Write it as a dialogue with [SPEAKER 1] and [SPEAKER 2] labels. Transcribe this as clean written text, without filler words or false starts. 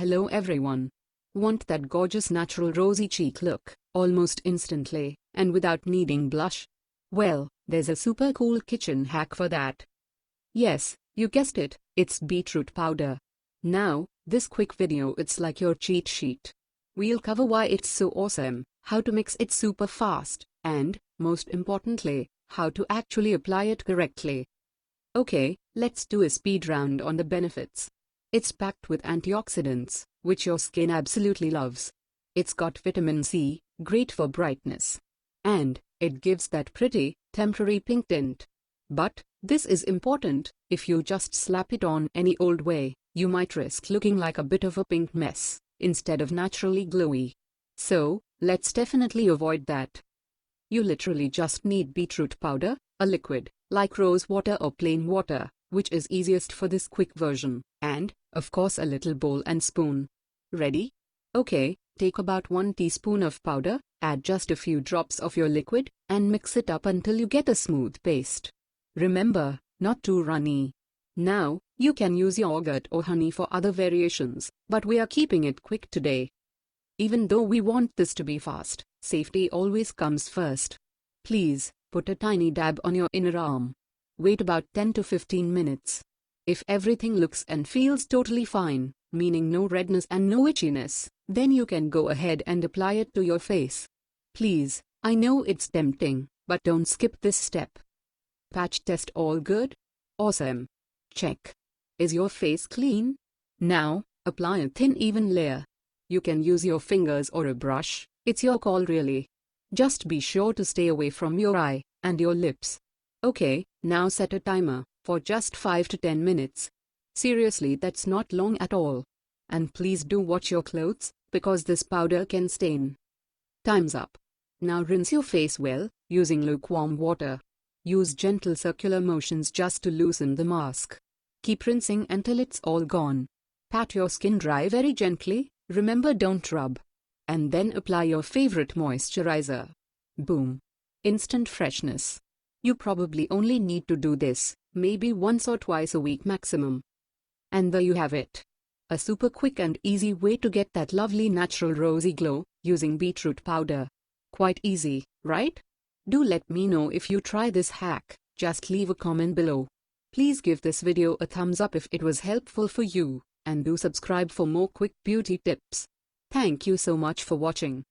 [SPEAKER 1] Hello everyone. Want that gorgeous natural rosy cheek look, almost instantly, and without needing blush? Well, there's a super cool kitchen hack for that. Yes, you guessed it, it's beetroot powder. Now, this quick video it's like your cheat sheet. We'll cover why it's so awesome, how to mix it super fast, and, most importantly, how to actually apply it correctly. Okay, let's do a speed round on the benefits. It's packed with antioxidants, which your skin absolutely loves. It's got vitamin C, great for brightness. And it gives that pretty, temporary pink tint. But this is important: if you just slap it on any old way, you might risk looking like a bit of a pink mess, instead of naturally glowy. So, let's definitely avoid that. You literally just need beetroot powder, a liquid, like rose water or plain water, which is easiest for this quick version, and, of course, a little bowl and spoon. Ready? Okay, take about 1 teaspoon of powder, add just a few drops of your liquid, and mix it up until you get a smooth paste. Remember, not too runny. Now, you can use yogurt or honey for other variations, but we are keeping it quick today. Even though we want this to be fast, safety always comes first. Please, put a tiny dab on your inner arm. Wait about 10 to 15 minutes. If everything looks and feels totally fine, meaning no redness and no itchiness, then you can go ahead and apply it to your face. Please, I know it's tempting, but don't skip this step. Patch test all good? Awesome. Check. Is your face clean? Now, apply a thin even layer. You can use your fingers or a brush, it's your call really. Just be sure to stay away from your eye and your lips. Okay, now set a timer for just 5 to 10 minutes. Seriously, that's not long at all. And please do watch your clothes, because this powder can stain. Time's up. Now rinse your face well, using lukewarm water. Use gentle circular motions just to loosen the mask. Keep rinsing until it's all gone. Pat your skin dry very gently, remember don't rub. And then apply your favorite moisturizer. Boom. Instant freshness. You probably only need to do this, maybe once or twice a week maximum. And there you have it. A super quick and easy way to get that lovely natural rosy glow, using beetroot powder. Quite easy, right? Do let me know if you try this hack, just leave a comment below. Please give this video a thumbs up if it was helpful for you, and do subscribe for more quick beauty tips. Thank you so much for watching.